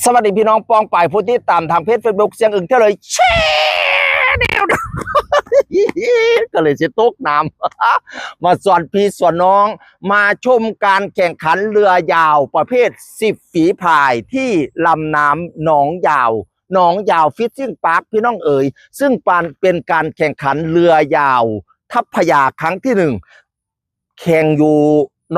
สวัสดีพี่น้องปองป่ายผู้ที่ตามทางเพจเฟซบุ๊กเสียงอึ่งเท่าเลยแช่เดียวก็เลยเสียตกน้ำมาสอนพี่สอนน้องมาชมการแข่งขันเรือยาวประเภท10ฝีพายที่ลำน้ำหนองยาวฟิชชิ่งพาร์คพี่น้องเอ๋ยซึ่งเป็นการแข่งขันเรือยาวทัพพยาครั้งที่1แข่งอยู่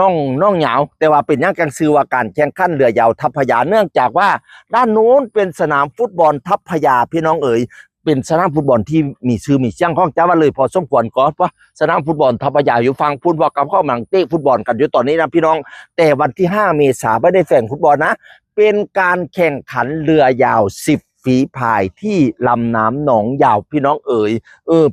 น้องเหงาแต่ว่าเป็นยังกังซื้อว่าการแข่งขันเรือยาวทัพพยาเนื่องจากว่าด้านนู้นเป็นสนามฟุตบอลทัพพยาพี่น้องเอ๋ยเป็นสนามฟุตบอลที่มีชื่อมีเสียงของเจ้าว่าเลยพอสมควรก็ว่าสนามฟุตบอลทัพพยาอยู่ฟังฟุตบอลกับข้อมังเตะฟุตบอลกันอยู่ตอนนี้นะพี่น้องแต่วันที่5 เมษายนไม่ได้แข่งฟุตบอลนะเป็นการแข่งขันเรือยาว10ฝีพายที่ลำน้ำหนองยาวพี่น้องเอ๋ย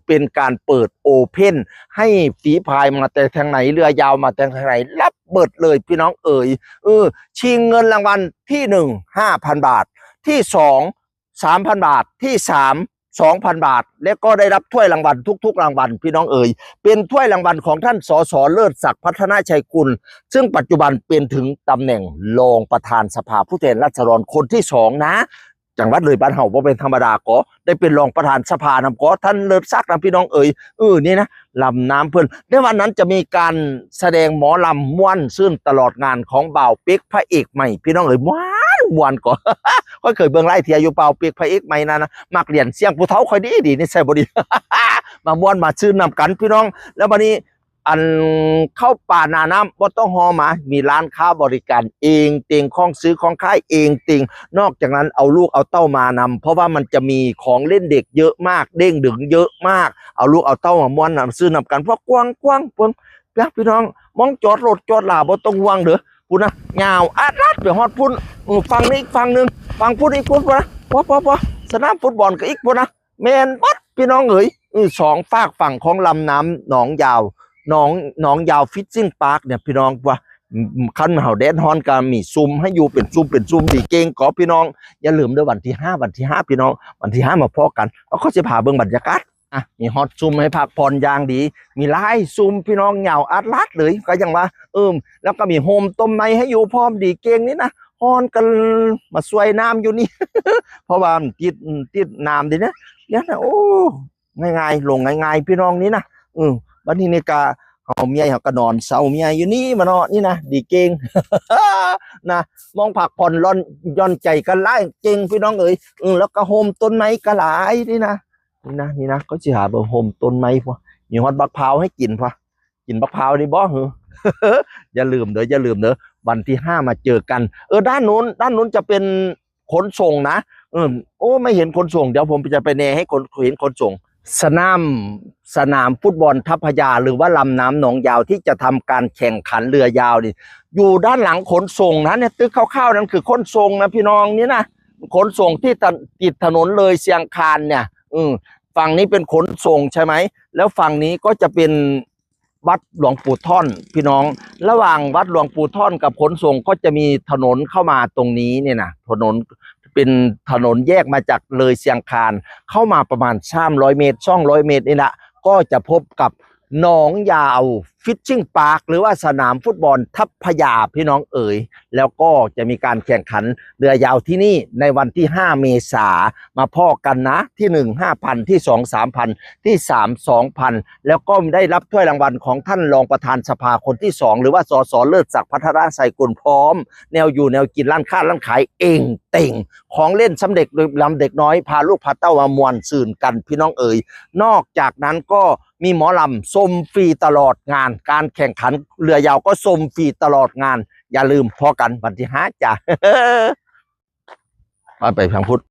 เป็นการเปิดโอเพ่นให้ฝีพายมาแต่ทางไหนเรือยาวมาแต่ทางไหนรับเบิดเลยพี่น้องเอ๋ยชิงเงินรางวัลที่1 5,000 บาทที่2 3,000 บาทที่3 2,000 บาทและก็ได้รับถ้วยรางวัลทุกๆรางวัลพี่น้องเอ๋ยเป็นถ้วยรางวัลของท่านสสเลิศศักดิ์พัฒนาชัยกุลซึ่งปัจจุบันเป็นถึงตำแหน่งรองประธานสภาผู้แทนราษฎรคนที่2นะจังหวัดเลยบ้านเฮาบ่เป็นธรรมดาก็ได้เป็นรองประธานสภานำก็ท่านเลิศศักดิ์นะพี่น้องเอ๋ยนี่นะลำน้ำเพิ่นในวันนั้นจะมีการแสดงหมอลำม่วนซื่นตลอดงานของบ่าวปิ๊กพระเอกใหม่พี่น้องเอ๋ยม่วนก็ค่อยเคยเบิ่งไล่เทียอยู่เปล่าเปียกพระเอกใหม่นะมักเรียนเสียงผู้เฒ่าค่อยดีนี่ใช่บ่ดี มาม่วนมาชื่นนำกันพี่น้องแล้วบัดนี้อันเข้าป่านาน้ำบ่ต้องฮอมามีร้านค้าบริการเองเตียงของซื้อของขายเองเตียงนอกจากนั้นเอาลูกเอาเต้ามานำเพราะว่ามันจะมีของเล่นเด็กเยอะมากเด้งดึงเยอะมากเอาลูกเอาเต้ามาม่วนนำซื้อนำกันเพราะกว้างปนพี่น้องมองจอดรถจอดลาบ่ต้องห่วงเด้อพูนะยาวอาดรัดไปฮอดพุ่นฟังนี้อีกฟังนึงฟังพุ่นอีกพุ่นนะพอสนามฟุตบอลก็อีกพุ่นนะแม่นบัดพี่น้องเอ๋ย2 ฝากฝั่งของลำน้ำหนองยาวหนองยาวฟิชชิ่งพาร์คเนี่ยพี่น้องว่าคันเฮาแดนฮอนก็มีซุ่มให้อยู่เป็นซุ่มดีเก่งก็พี่น้องอย่าลืมเด้อวันที่5พี่น้องวันที่5มาพอกันแล้วก็สิพาเบิ่งบรรยากาศมีฮอตซุ่มให้พักผ่อนอย่างดีมีไลฟ์ซุ่มพี่น้องเหงาอัดลัดเลยก็ยังว่าแล้วก็มีโฮมต้มไม้ให้อยู่พร้อมดีเก่งนี่นะฮอนกันมาสวยน้ำอยู่นี่ เพราะว่าติดน้ำดินะเนี่ยนะโอ้ง่ายๆลงง่ายๆพี่น้องนี้นะบัดนี้นี่กะเอาเมียเขาก็นอนเศร้าเมียอยู่นี่มาเนาะนี่นะดีเก่ง นะมองผักผ่อนร่อนย่อนใจกันไล่เก่งพี่น้องเอ๋ยแล้วก็โฮมต้นไม้ก็หลายนี่นะก็จะหาเบอร์โฮมต้นไม้พอมีฮอตบักพร้าวให้กินพอกินบักพร้าวได้บ่เหรอ อย่าลืมเด้อวันที่5มาเจอกันด้านนู้นจะเป็นขนส่งนะไม่เห็นขนส่งเดี๋ยวผมจะไปแนให้คนเห็นขนส่งสนามฟุตบอลทัพพยาหรือว่าลำน้ำหนองยาวที่จะทำการแข่งขันเรือยาวนี่อยู่ด้านหลังขนส่งนะเนี่ยตึกคร่าวๆนั่นคือขนส่งนะพี่น้องนี่นะขนส่งที่ติดถนนเลยเชียงคานเนี่ยฝั่งนี้เป็นขนส่งใช่ไหมแล้วฝั่งนี้ก็จะเป็นวัดหลวงปู่ท่อนพี่น้องระหว่างวัดหลวงปู่ท่อนกับขนส่งก็จะมีถนนเข้ามาตรงนี้เนี่ยนะถนนเป็นถนนแยกมาจากเลยเชียงคานเข้ามาประมาณ300 เมตร200 เมตรนี่แหละก็จะพบกับหนองยาวฟิชชิ่งพาร์คหรือว่าสนามฟุตบอลทัพพยาพี่น้องเอ๋ยแล้วก็จะมีการแข่งขันเรือยาวที่นี่ในวันที่5 เมษายนมาพ่อกันนะที่1 5,000ที่2 3,000ที่3 2,000แล้วก็ได้รับถ้วยรางวัลของท่านรองประธานสภาคนที่2หรือว่าสสเลิศศักดิ์พัฒนาชัยกุลพร้อมแนวอยู่แนวกินร้านค้าร้านขายเองเต่งของเล่นสำเร็จโดยลำเด็กน้อยพาลูกพาเต้ามามวนซื่นกันพี่น้องเอ๋ยนอกจากนั้นก็มีหมอลำชมฟรีตลอดงานการแข่งขันเรือยาวก็ชมฟรีตลอดงานอย่าลืมพอกันวันที่5จ้ะ ไปทางพุทธ